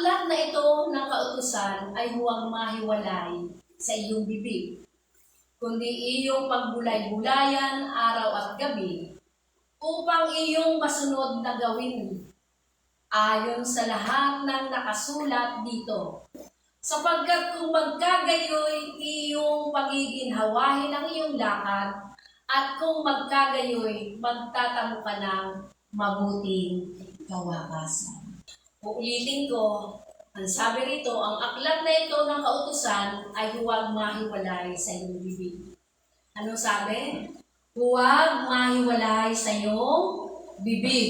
aklat na ito ng kautusan ay huwag mahiwalay sa iyong bibig, kundi iyong pagbulay-bulayan araw at gabi, upang iyong masunod na gawin ayon sa lahat ng nakasulat dito. Sapagkat kung magkagayoy, iyong pagiginhawahin ang iyong lakad, at kung magkagayoy, magtatamo ka ng mabuting kawakasan. Uulitin ko, ang sabi rito, ang aklat na ito ng kautusan ay huwag mahiwalay sa iyong bibig. Anong sabi? Huwag mahiwalay sa iyong bibig.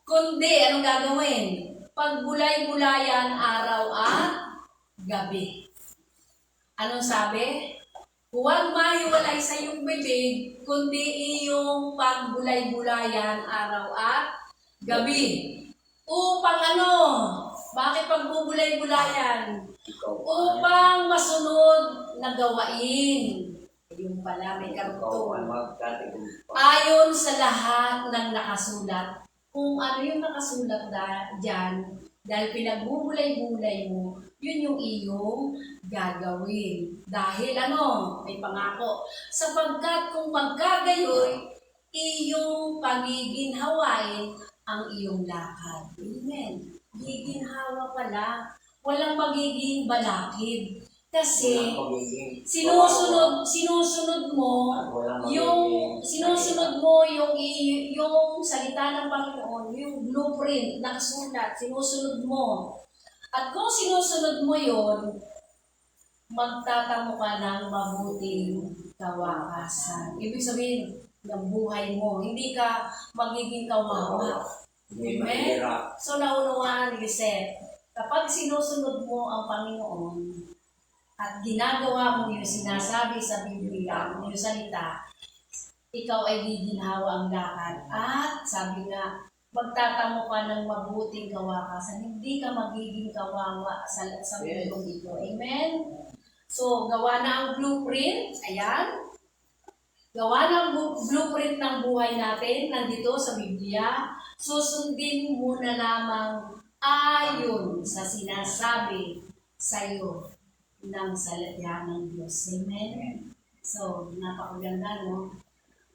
Kundi, anong gagawin? Pagbulay-bulayan araw at gabi. Anong sabi? Huwag mahiwalay sa iyong bibig, kundi iyong pagbulay-bulayan araw at gabi. Upang ano? Bakit pagbubulay-bulayan? Upang masunod na gawain. Yung pala, may karugtong. Ayon sa lahat ng nakasulat. Kung ano yung nakasulat dyan, dahil pinagbubulay-bulay mo, yun yung iyong gagawin. Dahil ano, may pangako. Sapagkat kung magkagayoy, iyong pagiginhawain ang iyong lakad. Amen. Giginhawa pala. Walang magiging balakid. Kasi sinusunod mo yung salita ng Panginoon, yung blueprint na kasulat, sinusunod mo. At kung sinusunod mo yon, magtatamo ka ng mabuting kawakasan. Ibig sabihin, ng buhay mo, hindi ka magiging kawawa. Amen? So, naunawaan ni Lisette, kapag sinusunod mo ang Panginoon, at ginagawa mo yung sinasabi sa Biblia, yung salita, ikaw ay giginhawa ang lakad. At sabi nga, magtatamo ka ng mabuting kawakasan. Hindi ka magiging kawawa sa mundong ito. Amen? So, gawa na ang blueprint. Ayan. Gawa ng blueprint ng buhay natin, nandito sa Biblia. Susundin mo na lamang ayon sa sinasabi sa iyo ng salita ng Diyos. Amen? So, napakaganda, no?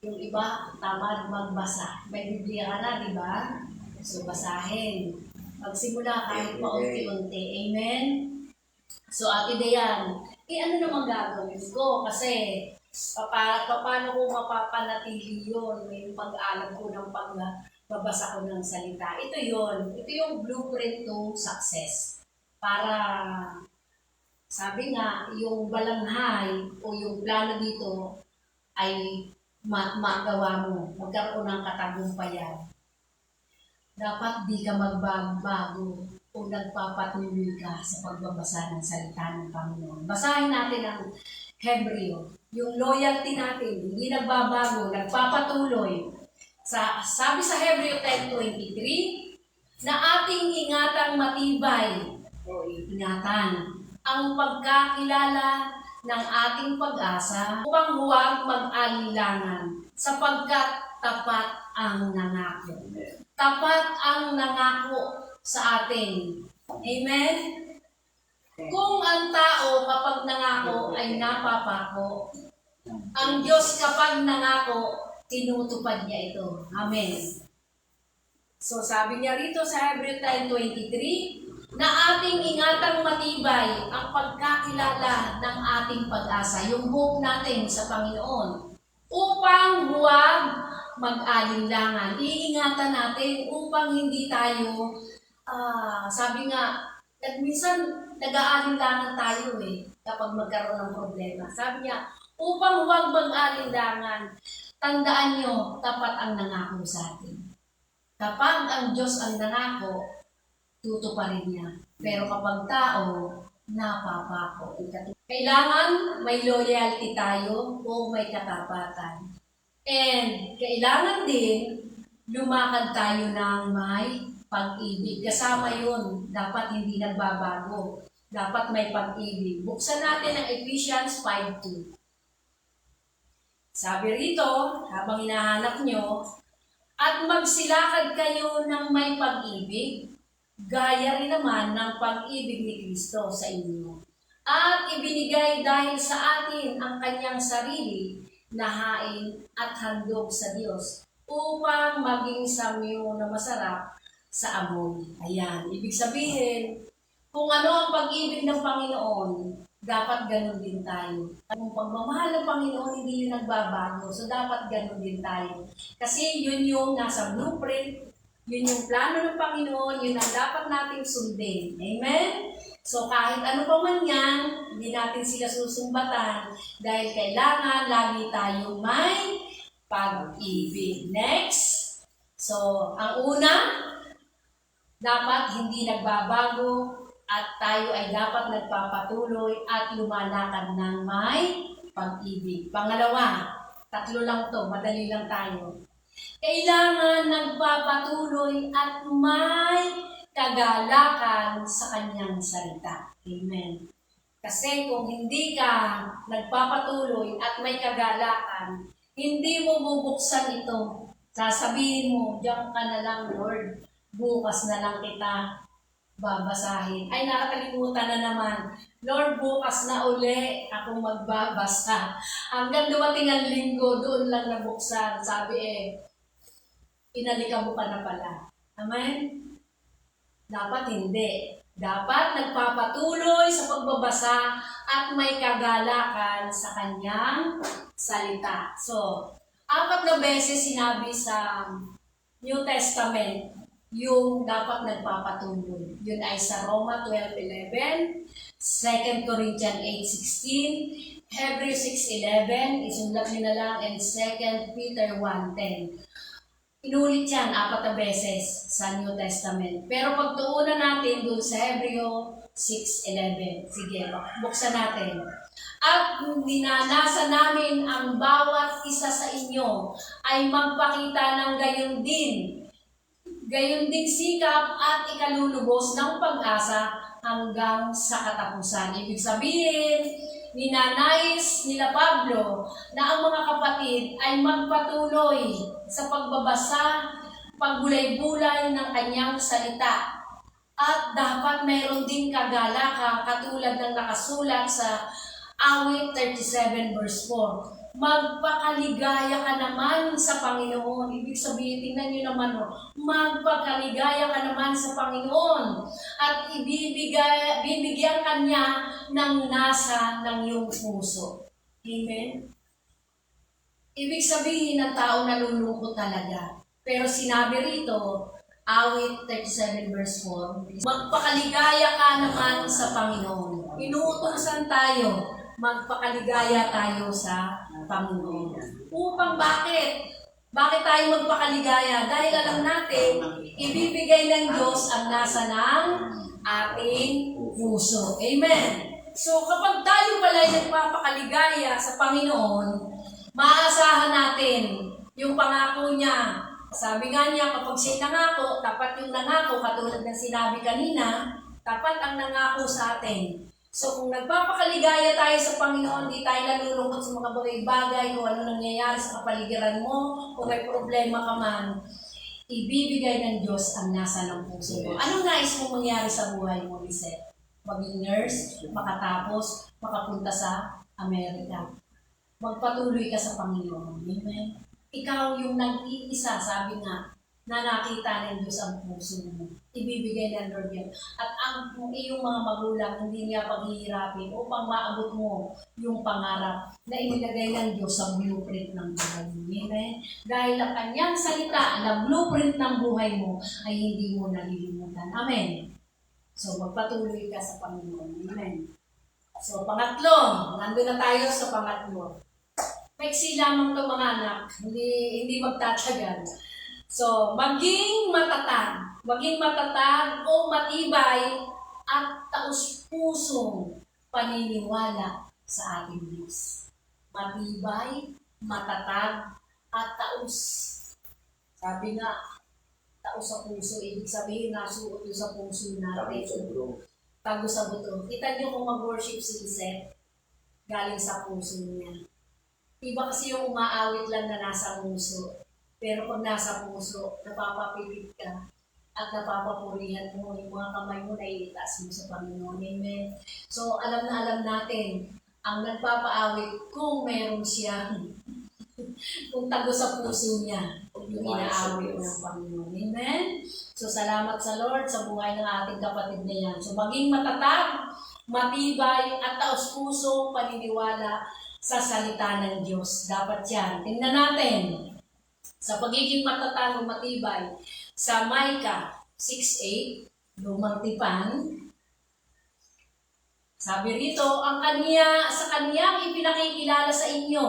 Yung iba, tamad magbasa. May Biblia ka na, di ba? So, basahin. Magsimula kahit paunti-unti. Amen? So, Ate Dayan, ano naman gagawin ko? Kasi, paano ko mapapanatili yun? May pag-alam ko ng pagbabasa ko ng salita. Ito yun. Ito yung blueprint to success. Para sabi nga, yung balanghay o yung plano dito ay magawa mo, magkaroon ng katagumpayan. Dapat di ka magbago o nagpapatuloy ka sa pagbabasa ng salita ng Panginoon. Basahin natin ang Hebreo. Yung loyalty natin, hindi nagbabago, nagpapatuloy. Sabi sa Hebreo 10:23, na ating ingatang matibay, o ingatan, ang pagkakilala ng ating pag-asa upang huwag mag-alilangan sapagkat tapat ang nangako. Tapat ang nangako sa atin. Amen? Kung ang tao kapag nangako ay napapako, ang Diyos kapag nangako, tinutupad niya ito. Amen. So sabi niya rito sa Hebreo 10:23, na ating ingatang matibay ang pagkakilala ng ating pag-asa, yung hope natin sa Panginoon, upang huwag mag-alinlangan. Iingatan natin upang hindi tayo, sabi nga, minsan nag-aalinlangan tayo kapag magkaroon ng problema. Sabi niya, upang huwag mag-alinlangan, tandaan nyo, tapat ang nangako sa atin. Kapag ang Diyos ang nangako, tutuparin niya. Pero kapag tao, napapako. Kailangan may loyalty tayo o may katapatan. And kailangan din lumakad tayo ng may pag-ibig. Kasama yun, dapat hindi nagbabago. Dapat may pag-ibig. Buksan natin ang Ephesians 5:2. Sabi rito, habang hinahanap nyo, at magsilakad kayo ng may pag-ibig, gaya rin naman ng pag-ibig ni Kristo sa inyo. At ibinigay dahil sa atin ang kanyang sarili na hain at handog sa Diyos upang maging samyo na masarap sa amoy. Ayan, ibig sabihin, kung ano ang pag-ibig ng Panginoon, dapat ganun din tayo. Ang pagmamahal ng Panginoon, hindi yun nagbabago. So, dapat ganun din tayo. Kasi yun yung nasa blueprint, yun yung plano ng Panginoon, yun ang dapat nating sundin. Amen? So, kahit ano pa man yan, hindi natin sila susumbatan dahil kailangan lagi tayong may pag-ibig. Next. So, ang una, dapat hindi nagbabago at tayo ay dapat nagpapatuloy at lumalakad ng may pag-ibig. Pangalawa, 3 lang to, madali lang tayo. Kailangan nagpapatuloy at may kagalakan sa kanyang salita. Amen. Kasi kung hindi ka nagpapatuloy at may kagalakan, hindi mo bubuksan ito. Sasabihin mo, diyan ka na lang, Lord. Bukas na lang kita babasahin. Ay, nakakalimutan na naman. Lord, bukas na uli akong magbabasa. Hanggang dumating ang linggo, doon lang nabuksan. Sabi inalika mo ka na pala. Amen? Dapat hindi. Dapat nagpapatuloy sa pagbabasa at may kagalakan sa kanyang salita. So, 4 na beses sinabi sa New Testament yung dapat nagpapatuloy. Yun ay sa Roma 12:11, 2 Corinthians 8:16, Hebrews 6:11, isunlat nyo na lang, and 2 Peter 1:10. Inulit yan 4 na beses sa New Testament. Pero pagtuunan natin doon sa Hebreo 6:11. Sige, buksan natin. At dinanasan namin ang bawat isa sa inyo ay magpakita ng gayon din sikap at ikalulubos ng pag-asa hanggang sa katapusan. Ibig sabihin, ninanais nila Pablo na ang mga kapatid ay magpatuloy sa pagbabasa, pagbulay-bulay ng kanyang salita. At dapat mayroon din kagalaka katulad ng nakasulat sa Awit 37 verse 4. Magpakaligaya ka naman sa Panginoon. Ibig sabihin, tingnan nyo naman, magpakaligaya ka naman sa Panginoon at bibigyan ka niya ng nasa ng iyong puso. Amen? Ibig sabihin ng tao nalulungkot talaga. Pero sinabi rito, Awit 37 verse 4, magpakaligaya ka naman sa Panginoon. Inuutosan tayo, magpakaligaya tayo sa Panginoon. Upang bakit? Bakit tayo magpakaligaya? Dahil alam natin, ibibigay ng Diyos ang nasa ng ating puso. Amen? So kapag tayo pala ay nagpapakaligaya sa Panginoon, maaasahan natin yung pangako niya. Sabi nga niya, kapag siya nangako, dapat yung nangako, katulad ng sinabi kanina, dapat ang nangako sa atin. So kung nagpapakaligaya tayo sa Panginoon, di tayo nalulungkot sa mga bagay-bagay, kung ano nangyayari sa kapaligiran mo, kung may problema ka man, ibibigay ng Diyos ang nasa ng puso mo. Anong nais mong mangyari sa buhay mo, Lisette? Maging nurse, makatapos, makapunta sa Amerika. Magpatuloy ka sa Panginoon. Amen? Ikaw yung nag-iisa, sabi nga, na nakita ng Diyos ang puso mo. Ibibigay ng Lord yan. At ang iyong mga magulang, hindi niya paghihirapin upang maabot mo yung pangarap na inilagay ng Diyos sa blueprint ng buhay mo. Amen? Dahil ang kanyang salita na blueprint ng buhay mo ay hindi mo nalilimutan. Amen? So, magpatuloy ka sa Panginoon. Amen? So, pangatlo. Nandun na tayo sa pangatlo. Paiksi lamang ito mga anak. Hindi magtatagal. So, maging matatag o matibay at taus-pusong paniniwala sa ating Diyos. Matibay, matatag, at taus. Sabi nga, taus sa puso, ibig sabihin nasuot yun sa puso natin. Tago sa buto. Kita niyo kung mag-worship si Lisette, galing sa puso niya. Iba kasi yung umaawit lang na nasa puso. Pero pag nasa puso, napapapilit ka. at napapapurihan mo yung mga kamay mo na itaas mo sa Panginoon. Amen. So, alam na alam natin, ang nagpapaawit kung meron siya, kung tago sa puso niya, yung inaawit ng Panginoon. Amen. So, salamat sa Lord sa buhay ng ating kapatid na yan. So, maging matatag, matibay, at taos-puso paniniwala sa salita ng Diyos. Dapat yan. Tingnan natin sa pagiging matatag o matibay sa Micah 6:8, lumang tipan. Sabi rito, sa kaniyang ipinakikilala sa inyo,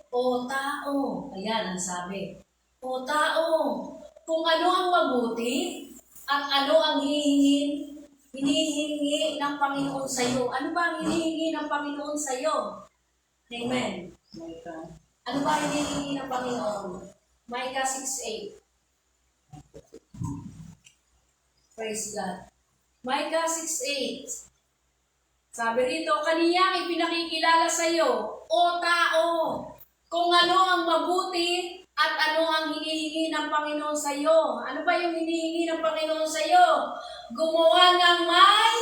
o tao. Ayan ang sabi. O tao, kung ano ang mabuti at ano ang hinihingi ng Panginoon sa iyo. Ano ba ang hinihingi ng Panginoon sa iyo? Amen. Ano ba ang hinihingi ng Panginoon? Micah 6:8. Praise God. Micah 6:8. Sabi rito, kaniyang ipinakikilala sa iyo, o tao, kung ano ang mabuti at ano ang hinihingi ng Panginoon sa iyo. Ano ba yung hinihingi ng Panginoon sa iyo? Gumawa ng may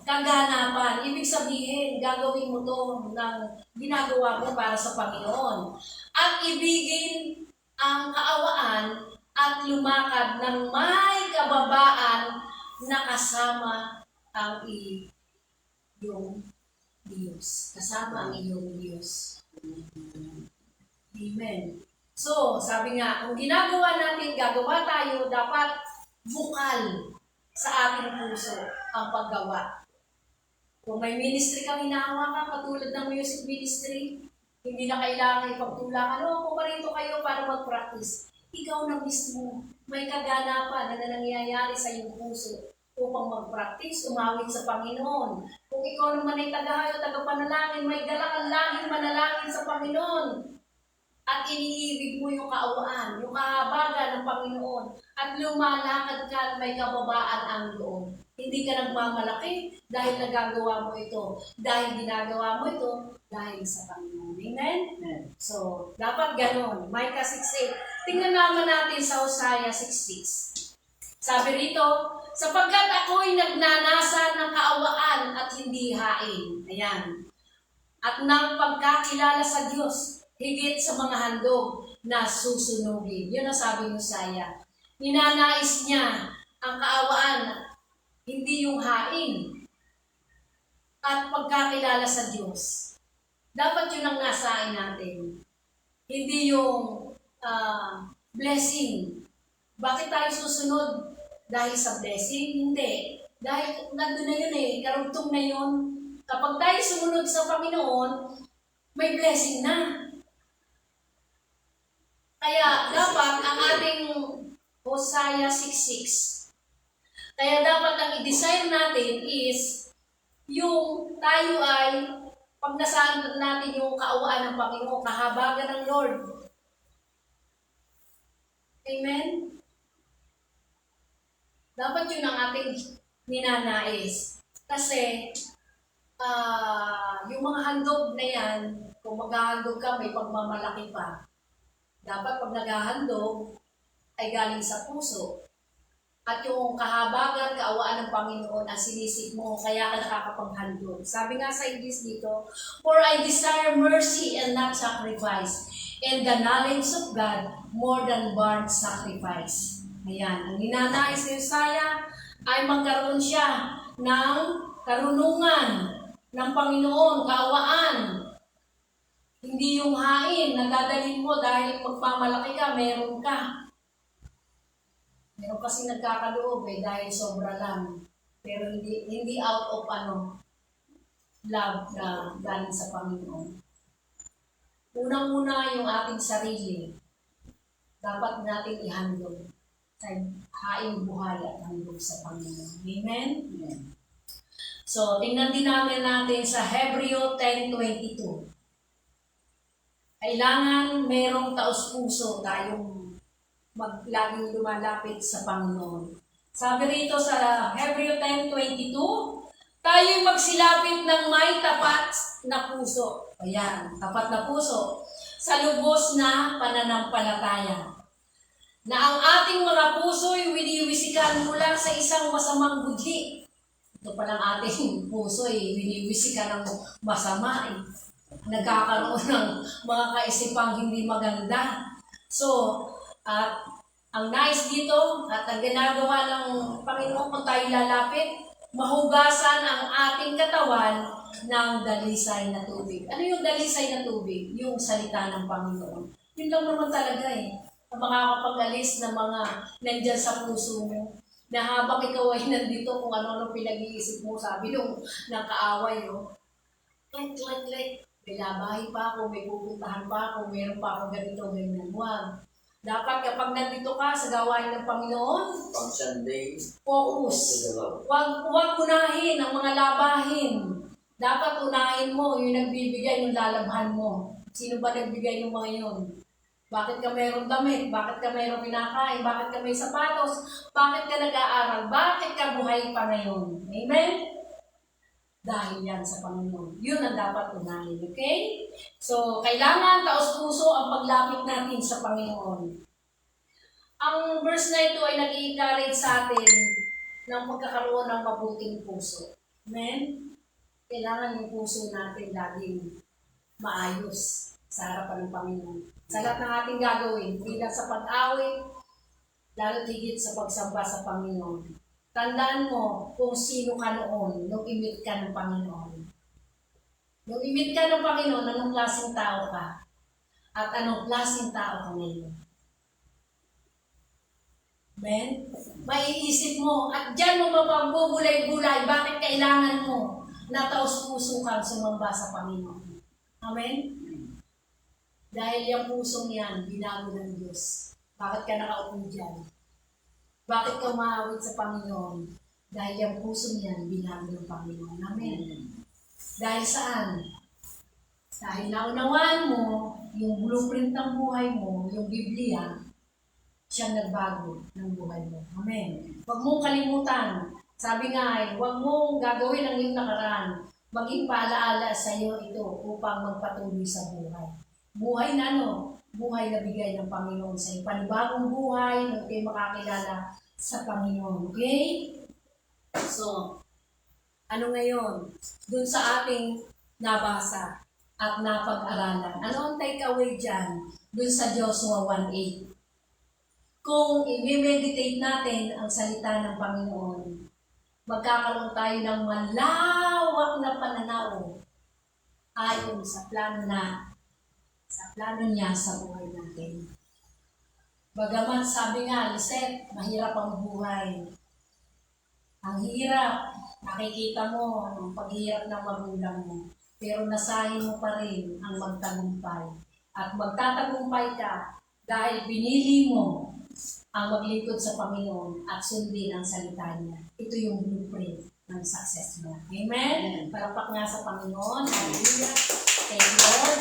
kaganapan. Ibig sabihin, gagawin mo to ng ginagawa mo para sa Panginoon. At ibigin ang kaawaan at lumakad ng may kababaan na kasama ang iyong Diyos. Kasama ang iyong Diyos. Amen. So, sabi nga, kung ginagawa natin, gagawa tayo, dapat bukal sa ating puso ang paggawa. Kung may ministry kang hinahawakan, katulad ng music ministry, hindi na kailangan ipagtulakan, pumarito kayo para mag-practice. Ikaw na mismo, may kaganapan na nangyayari sa iyong puso upang mag-practice, umawit sa Panginoon. Kung ikaw naman ay tagahayo, tagapanalangin, may dala kang manalangin sa Panginoon. At iniibig mo yung kaawaan, yung kahabagan ng Panginoon. At lumalakad ka at may kababaan ang loob. Hindi ka nagmamalaki dahil nagagawa mo ito. Dahil ginagawa mo ito dahil sa Panginoon. Amen? So, dapat ganon. Micah 6:8. Tingnan naman natin sa Hosea 6:6. Sabi rito, sapagkat ako'y nagnanasa ng kaawaan at hindi hain. Ayan. At ng pagkakilala sa Diyos, higit sa mga handog na susunugin. Yun ang sabi ni Hosea. Ninanais niya ang kaawaan, hindi yung hain. At pagkakilala sa Diyos. Dapat yun ang nasain natin. Hindi yung blessing. Bakit tayo susunod? Dahil sa blessing? Hindi. Dahil nandun na yun karugtong na yun. Kapag tayo sumunod sa Panginoon, may blessing na. Kaya dapat ang ating Hosea 6:6. Kaya dapat ang i-desire natin is yung tayo ay pag nasaan natin yung kaawaan ng Panginoon, kahabagan ng Lord. Amen? Dapat yun ang ating ninanais. Kasi yung mga handog na yan, kung maghahandog ka, may pagmamalaki pa. Dapat pag naghahandog, ay galing sa puso. At yung kahabagan, kaawaan ng Panginoon ang sinisip mo, kaya ka nakakapaghandog. Sabi nga sa English dito, for I desire mercy and not sacrifice, and the knowledge of God more than burnt sacrifice. Ayan, ang ninanais ni Hosea ay magkaroon siya ng karunungan ng Panginoon, kaawaan. Hindi yung hain na dadalhin mo dahil magpamalaki ka, meron ka. Meron kasi nagkakaloob dahil sobra lang. Pero hindi out of love na galing sa Panginoon. Unang-una yung ating sarili. Dapat natin ihandog. Haing buhay at handog sa Panginoon. Amen? Amen. So, tingnan din natin sa Hebreo 10:22. Kailangan merong taos-puso tayong laging lumalapit sa Panginoon. Sabi rito sa Hebreo 10:22, tayo'y magsilapit ng may tapat na puso. Ayan, tapat na puso. Sa lubos na pananampalataya. na ang ating mga puso'y winiwisikan mula sa isang masamang budli. Ito palang ating puso'y winiwisikan ng masama eh. Nagkakaroon ng mga kaisipang hindi maganda. So, at ang nais dito at ang ginagawa ng Panginoon kung tayo lalapit, mahugasan ang ating katawan ng dalisay na tubig. Ano yung dalisay na tubig? Yung salita ng Panginoon. Yun lang naman talaga eh. Ang makakapag-alis na mga nandyan sa puso mo, na habang ikaw ay nandito kung ano-ano pinag-iisip mo, sabi nung nakaaway, no? Click. May labahay pa ako, may pupuntahan pa ako, meron pa ako ganito, ganyan. Huwag. Dapat kapag nandito ka sa gawain ng Panginoon, Pag Sunday, focus. Huwag unahin ang mga labahin. Dapat unahin mo yung nagbibigay, yung lalabhan mo. Sino ba nagbigay ng mga yun? Bakit ka mayroong damit? Bakit ka mayroong pinakain? Bakit ka may sapatos? Bakit ka nag-aaral? Bakit ka buhay pa ngayon? Amen? Dahil yan sa Panginoon. Yun ang dapat unahin. Okay? So, kailangan taos-puso ang paglapit natin sa Panginoon. Ang verse na ito ay nag-i-encourage sa atin ng pagkakaroon ng mabuting puso. Amen? Kailangan yung puso natin laging maayos sa harapan ng Panginoon. Sa lahat ng ating gagawin, hindi lang sa pag-awit, lalo higit sa pagsamba sa Panginoon. Tandaan mo kung sino ka noon nung imit ka ng Panginoon. Nung imit ka ng Panginoon, anong klaseng tao ka? At anong klaseng tao ka ngayon? Amen? Maiisip mo, at dyan mo mapagbubulay-bulay, bakit kailangan mo na taos-puso kang sumamba sa Panginoon? Amen? Dahil yung pusong yan, binago ng Diyos. Bakit ka nakaupo dyan? Bakit ka umaawit sa Panginoon? Dahil yung pusong yan, binago ng Panginoon. Amen. Dahil saan? Dahil naunawaan mo, yung blueprint ng buhay mo, yung Biblia, siyang nagbago ng buhay mo. Amen. Huwag mong kalimutan. Sabi nga ay, huwag mong gagawin ang iyong nakaraan. Maging paalaala sa iyo ito upang magpatuloy sa buhay. Buhay na ano? Buhay na bigay ng Panginoon sa iyo. Panibagong buhay na kayo makakilala sa Panginoon. Okay? So, ano ngayon? Dun sa ating nabasa at napag-aralan. Ano ang takeaway dyan? Dun sa Joshua 1:8. Kung i-meditate natin ang salita ng Panginoon, magkakaroon tayo ng malawak na pananaw ayon sa plano niya sa buhay natin. Bagamat sabi nga, Lisette, mahirap ang buhay. Ang hirap, nakikita mo ang paghihirap ng magulang mo. Pero nasahin mo pa rin ang magtagumpay. At magtatagumpay ka dahil binili mo ang maglingkod sa Panginoon at sundin ang salita niya. Ito yung blueprint ng success mo. Amen? Parapak nga sa Panginoon. Hallelujah. Thank you, Lord.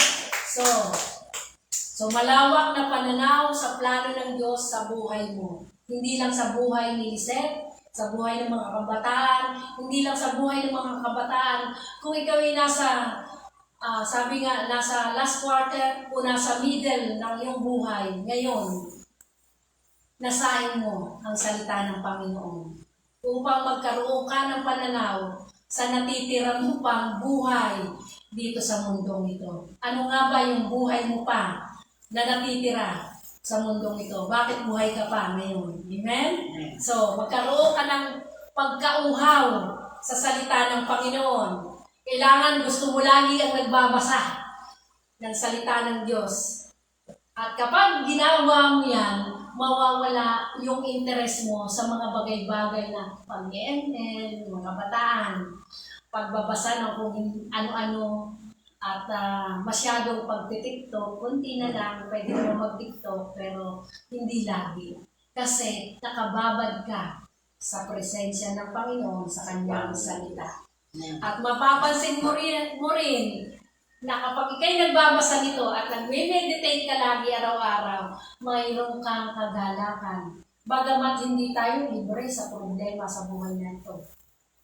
So malawak na pananaw sa plano ng Diyos sa buhay mo. Hindi lang sa buhay ni Lisette, sa buhay ng mga kabataan, hindi lang sa buhay ng mga kabataan. Kung ikaw ay nasa, sabi nga, nasa last quarter o nasa middle ng iyong buhay, ngayon, nasahin mo ang salita ng Panginoon upang magkaroon ka ng pananaw sa natitira mo pang buhay dito sa mundong ito. Ano nga ba yung buhay mo pa na natitira sa mundong ito? Bakit buhay ka pa ngayon? Amen? So, magkaroon ka ng pagkauhaw sa salita ng Panginoon. Kailangan gusto mo lagi ang nagbabasa ng salita ng Diyos. At kapag ginawa mo yan, mawawala yung interest mo sa mga bagay-bagay na pag-EML, mga kabataan, pagbabasa ng kung ano-ano, at masyadong pagtitiktok, kunti na lang, pwede naman mag-tiktok, pero hindi lagi. Kasi nakababad ka sa presensya ng Panginoon sa kanyang salita. At mapapansin mo rin na kapag ikay nagbabasa nito at nagme-meditate ka lagi araw-araw, mayroon kang kagalakan. Bagamat hindi tayo libre sa problema sa buhay na ito.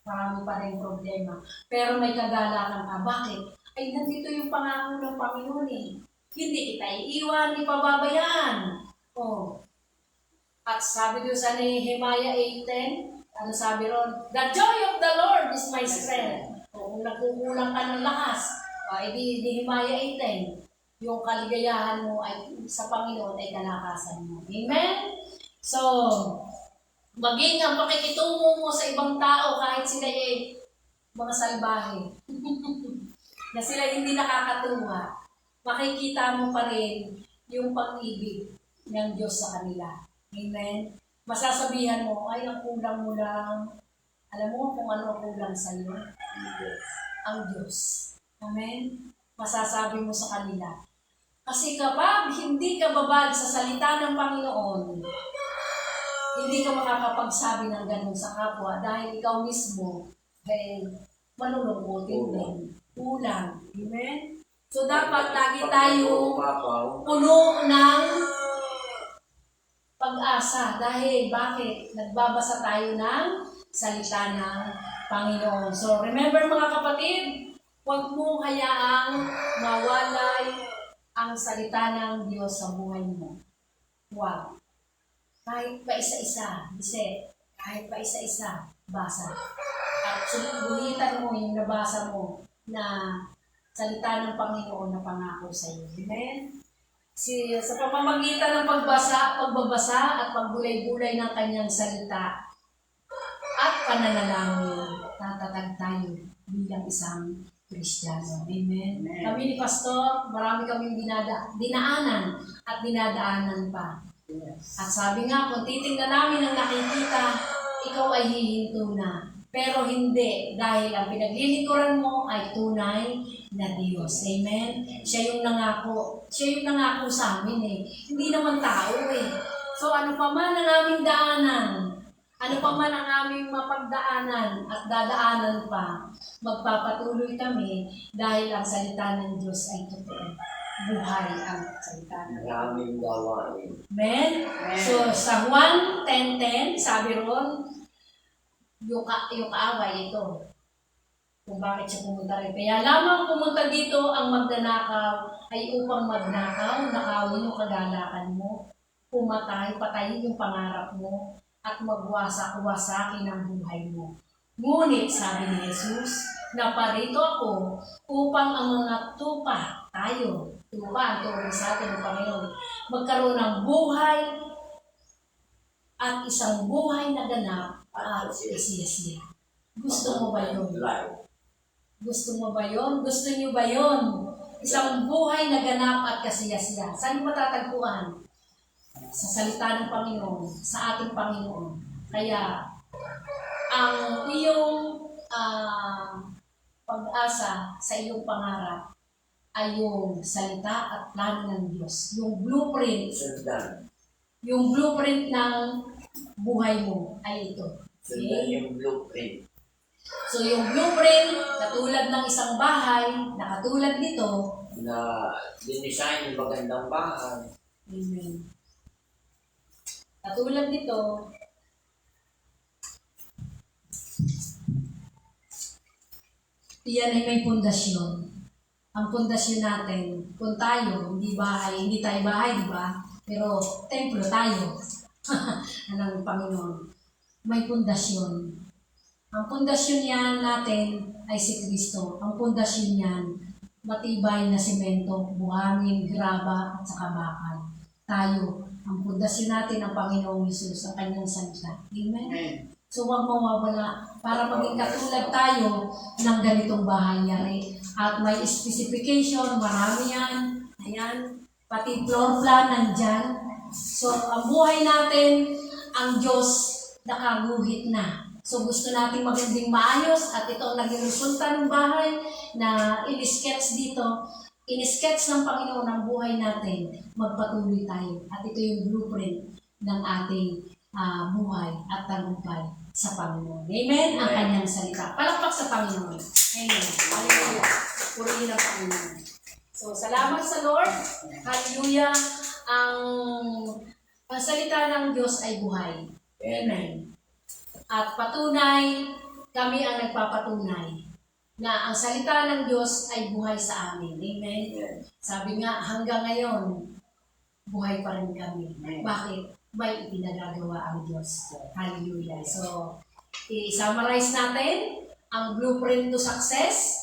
Marami pa rin problema. Pero may kagalakan ka. Bakit? Ay, nandito yung pangako ng Panginoon eh. Hindi kita iiwan, ipababayaan. Oh. At sabi doon sa Nehemiah 8:10, ano sabi ron? The joy of the Lord is my strength. Kung nagkukulang ka ng lakas, edi Nehemiah 8:10, yung kaligayahan mo ay sa Panginoon ay kalakasan mo. Amen? So, maging ang pakikitungo mo sa ibang tao kahit sila ay mga salbahe na sila hindi nakakatuwa, makikita mo pa rin yung pag-ibig ng Diyos sa kanila. Amen? Masasabihan mo, ay, ang kulang mo lang. Alam mo kung ano ang kulang sa iyo? Ang Diyos. Amen? Masasabi mo sa kanila. Kasi kapag hindi ka babad sa salita ng Panginoon, hindi ka makakapagsabi ng ganun sa kapwa dahil ikaw mismo ay malulungkotin din. Kulang. Amen? So dapat lagi tayo puno ng pag-asa. Dahil bakit? Nagbabasa tayo ng salita ng Panginoon. So remember mga kapatid, huwag mong hayaang mawalay ang salita ng Diyos sa buhay mo. Huwag. Kahit pa isa-isa, kahit pa isa-isa, basa. At sulitan mo yung nabasa mo na salita ng Panginoon na pangako sa iyo. Amen? Sa pamamagitan ng pagbabasa at pagbulay-bulay ng kanyang salita at pananalangin, tatatag tayo bilang isang Kristiyano. Amen? Amen. Kami ni Pastor, marami kaming dinaanan at dinadaanan pa. Yes. At sabi nga, kung titingnan namin ang nakikita, ikaw ay hihinto na. Pero hindi, dahil ang pinaglilingkuran mo ay tunay na Diyos. Amen? Siya yung nangako. Siya yung nangako sa amin eh. Hindi naman tao eh. So ano pa man ang aming daanan, ano pa man ang aming mapagdaanan at dadaanan pa, magpapatuloy kami dahil ang salita ng Diyos ay totoo. Buhay ang salita ng Maraming gawain. Amen? So sa Juan 10:10, sabi ron, yung kaaway ito. Kung bakit siya pumunta rin. Kaya lamang pumunta dito ang magnanakaw ay upang magnakaw, nakawin yung kagalakan mo, pumatay, patayin yung pangarap mo, at magwasak-wasakin ang buhay mo. Ngunit, sabi ni Jesus, naparito ako upang ang mga tupa, ang turing sa atin ng Panginoon, magkaroon ng buhay at isang buhay na ganap at siya. Gusto mo ba yun? Gusto mo ba yun? Gusto niyo ba yun? Isang buhay na ganap at kasiyasiya. Saan mo matatagpuan? Sa salita ng Panginoon, sa ating Panginoon. Kaya, ang iyong pag-asa sa iyong pangarap ay yung salita at plano ng Diyos. Yung blueprint. Yung blueprint ng buhay mo ay ito. Okay? Yung blueprint. So yung blueprint, katulad ng isang bahay, na katulad nito, na dinesign yung magandang bahay. Amen. Katulad nito, iyan ay may pundasyon. Ang pundasyon natin, kung tayo, hindi tayo bahay, di ba? Pero templo tayo. Ng Panginoon. May pundasyon. Ang pundasyon niyan natin ay si Kristo. Ang pundasyon niyan, matibay na semento, buhangin, graba, at saka bakal. Tayo, ang pundasyon natin ang Panginoong Hesus, ang kanyang salita. Amen? So huwag mawawala para maging katulad tayo ng ganitong bahay yari. At may specification, marami yan. Ayan, pati floor plan nandyan. So ang buhay natin, ang Diyos nakaguhit na. So gusto natin magandang maayos at ito ang naging resulta ng bahay na in-sketch dito. In-sketch ng Panginoon ang buhay natin, magpatuloy tayo. At ito yung blueprint ng ating buhay at tagumpay sa Panginoon. Amen? Ang kanyang salita. Palakpak sa Panginoon. Amen. Hallelujah. Purihin ang Panginoon. So, salamat sa Lord. Hallelujah. Ang salita ng Diyos ay buhay. Amen. At patunay, kami ang nagpapatunay na ang salita ng Diyos ay buhay sa amin. Amen? Sabi nga, hanggang ngayon, buhay pa rin kami. Bakit? may ipinagagawa ang Diyos. Hallelujah. So, i-summarize natin ang blueprint to success.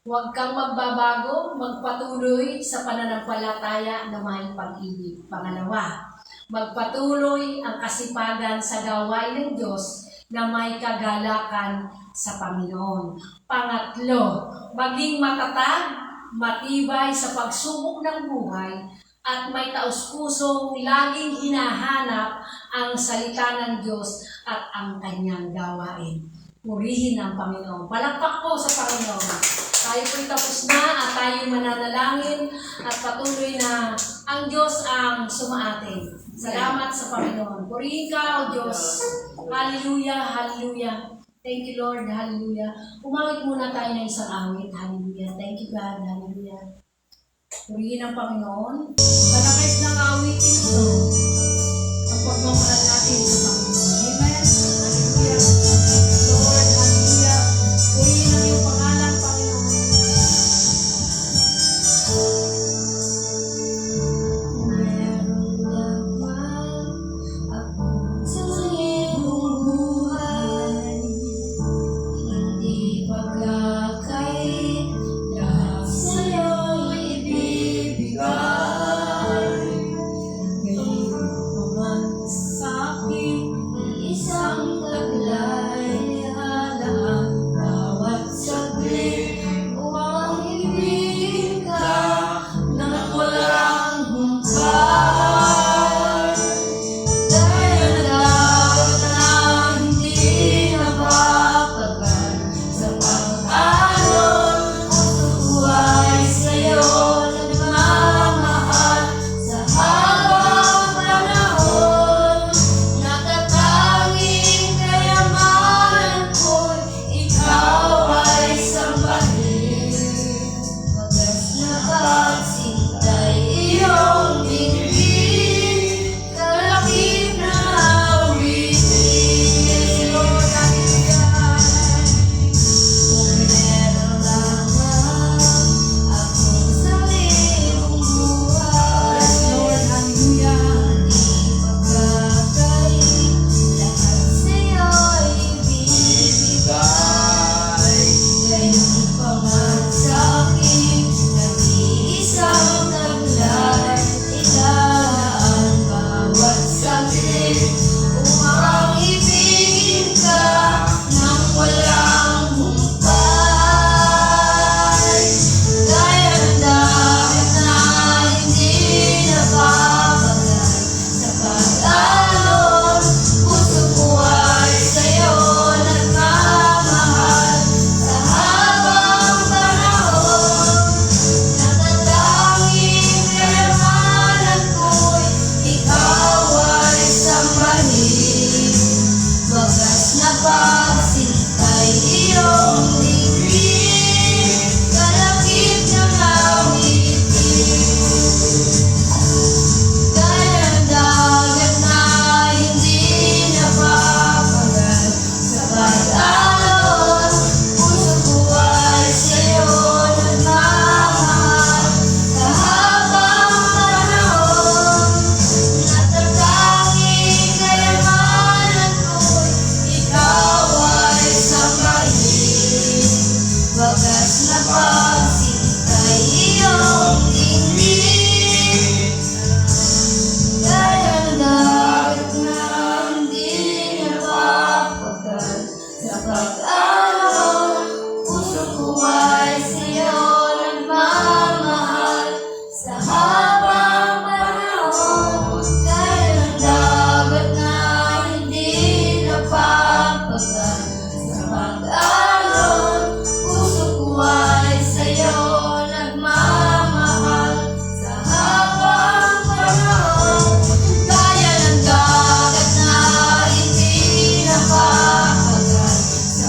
Huwag kang magbabago, magpatuloy sa pananampalataya na may pag-ibig. Pangalawa, magpatuloy ang kasipagan sa gawain ng Diyos na may kagalakan sa Panginoon. Pangatlo, maging matatag, matibay sa pagsubok ng buhay at may taus-pusong laging hinahanap ang salita ng Diyos at ang kanyang gawain. Purihin ang Panginoon. Palakpak po sa Panginoon. Tayo po'y tapos na at tayo mananalangin at patuloy na ang Diyos ang sumaatin. Salamat sa Panginoon. Purihin ka, O Diyos. Hallelujah, hallelujah. Thank you, Lord. Hallelujah. Umawit muna tayo ng isang awit. Hallelujah. Thank you, God. Hallelujah. Purihin ang Panginoon. Kalakit ng awitin ito ang pagmamahal natin sa Panginoon. Amen. Hallelujah. Lord, hallelujah. Purihin ang iyong pangalan, Panginoon. Meron naman ako sa iyong buhay. Hindi paglakay, lahat sa'yo'y ibibigay. Ngayon naman sa'kin, isang taglay, halaan bawat saglit. Upang ibigin ka nang walang humpay. Dahil lahat na hindi napapagal sa pag-alon, puso ay sa'yo nagmamahal. Sa habang panahon, natatanging kayamanan ko'y ikaw ay sambahin. Wagas na pagsintay iyong dinggin, kalakip na awitin. Yes, Lord, hallelujah. Kung meron lamang akong sariling buhay. Yes, Lord, hallelujah. Di pagkakay, lahat sa'yo'y ibibigay. Ngayon pa man sa'kin, nag-iisang taglay, ilalaan bawat saglit. Upang ibigin ka nang walang humpay. Gaya ng dagat na hindi napapagal sa pag-alon, puso ko ay sa'yo nagmamahal. Sa habang panahon, natatanging kayamanan ko'y ikaw ay sambahin. Wagas na pagsintay iyong dinggin, kalakip ng awitin. Gaya ng dagat na hindi napapagal sa pag-alon, puso ko ay sa'yo nagmamahal. Sa habang panahon, natatanging kayamanan ko'y ikaw ay sambahin. Wagas na pagsintay iyong dinggin, gaya ng dagat na hindi napapagal sa pag-alon, puso ko ay sa'yo nagmamahal. Sa habang panahon, gaya ng dagat na hindi napapagal sa pag-alon, puso ko ay sa'yo nagmamahal. Sa habang panahon, gaya ng dagat na hindi napapagal sa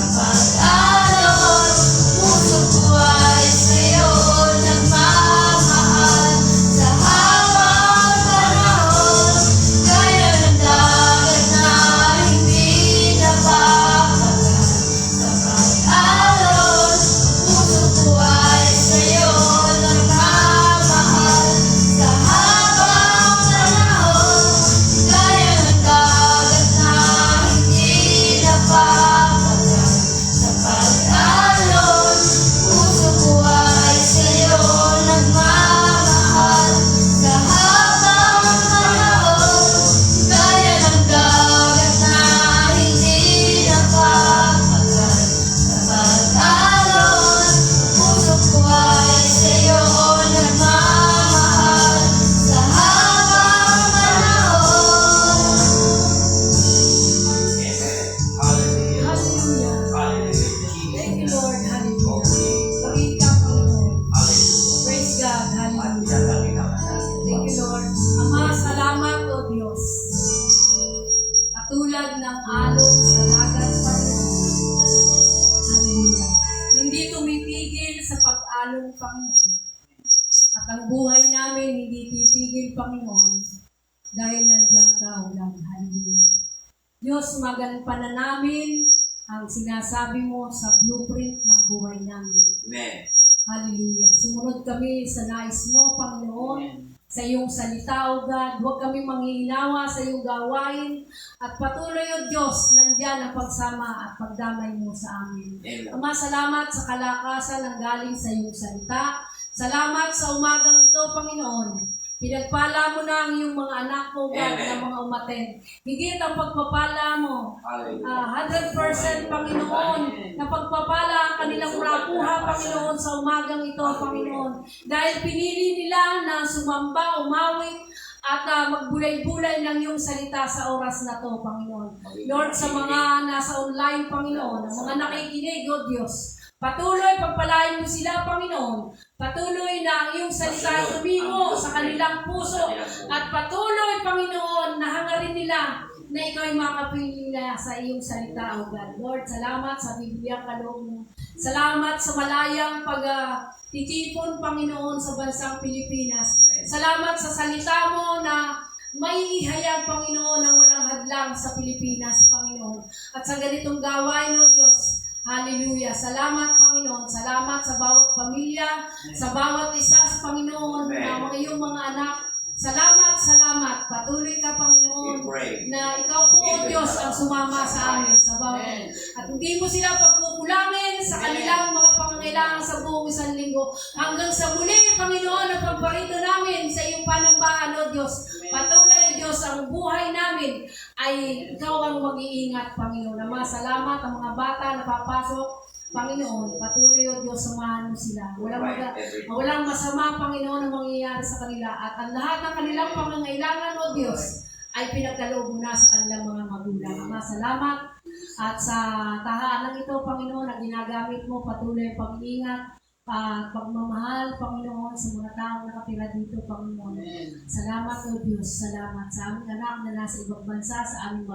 namin, Panginoon. At ang buhay namin hindi titigil, Panginoon, dahil nandiyan ka, O God. Hallelujah. Diyos, magampanan namin ang sinasabi mo sa blueprint ng buhay namin. Amen. Hallelujah. Sumunod kami sa nais mo, Panginoon, sa iyong salita, O God. Huwag kami manghihinawa sa iyong gawain. At patuloy, O Diyos, nandyan ang pagsama at pagdamay mo sa amin. Amen. Ama, salamat sa kalakasan ng galing sa iyong salita. Salamat sa umagang ito, Panginoon. Pinagpala mo na ang iyong mga anak mo, God, Amen. na mga umaten. Higit ang pagpapala mo. Hallelujah. 100% Panginoon, na pagpapala ang kanilang nakuha, Panginoon, sa umagang ito, Panginoon. Dahil pinili nila na sumamba, umawit, at magbulay-bulay ng iyong salita sa oras na to, Panginoon. Lord, sa mga nasa online, Panginoon, ang mga nakikinig, O Diyos, patuloy pagpalain mo sila, Panginoon. Patuloy na ang iyong salita ay tumingo sa kanilang puso. At patuloy, Panginoon, na hangarin nila na ikaw ay makapiling na sa iyong salita, O God. Lord, salamat sa Biblia kaloob mo. Salamat sa malayang pag-titipon, Panginoon, sa bansang Pilipinas. Salamat sa salita mo na may ihayag, Panginoon, ang walang hadlang sa Pilipinas, Panginoon. At sa ganitong gawain, O Diyos, hallelujah. Salamat, Panginoon. Salamat sa bawat pamilya, sa bawat isa sa Panginoon, na mga iyong mga anak. Salamat, salamat. Patuloy ka, Panginoon, na ikaw po, O Diyos, ang sumama sa amin, sa bawat. At hindi mo sila pagkukulangin sa kanilang mga pangangailangan sa buong isang linggo. Hanggang sa muli, Panginoon, ang pagparito namin sa iyong panambahan, O Diyos. Patuloy, Diyos, ang buhay namin ay ikaw ang mag-iingat, Panginoon. Ama, salamat ang mga bata na papasok, Panginoon. Patuloy, O Diyos, samahan mo sila. Walang masama, Panginoon, ang mangyayari sa kanila. At ang lahat ng kanilang pangangailangan, O Diyos, ay pinagkaloob mo na sa kanilang mga magulang. Ama, salamat. At sa tahanan ito, Panginoon, na ginagamit mo, patuloy ang pag-iingat at pagmamahal, Panginoon, sa mga taong nakatira dito, Panginoon. Salamat, O Diyos. Salamat sa aming anak na nasa ibang bansa, sa aming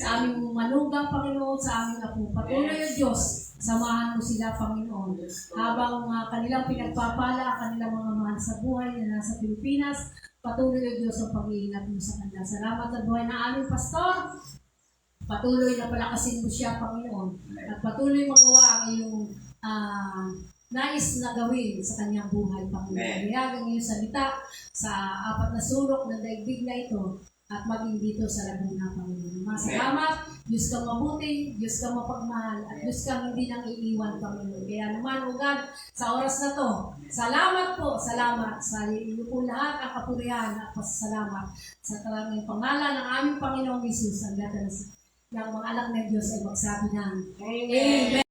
sa aming manugang, Panginoon, sa aming apo. Patuloy, O Diyos, samahan mo sila, Panginoon. Habang kanilang pinagpapala, kanilang mga mahal sa buhay na nasa Pilipinas, patuloy, O Diyos, ang pag-iingat mo sa kanila. Salamat sa buhay ng aming pastor. Patuloy na palakasin mo siya, Panginoon. At patuloy magawa ang iyong nais na gawin sa kanyang buhay, Panginoon. Iyag ang iyong salita sa apat na sulok ng daigdig na ito at maging dito sa Laguna, Panginoon. Salamat, Diyos kang mabuti, Diyos kang mapagmahal, at Diyos kang hindi nang iiwan, Panginoon. Kaya naman, O God, sa oras na to, salamat po, salamat sa iyo po lahat ang kapurihan at pasasalamat sa karanging pangalan ng aming Panginoong Jesus, ang lahat ng mga anak ng Diyos ay magsabi ng Amen.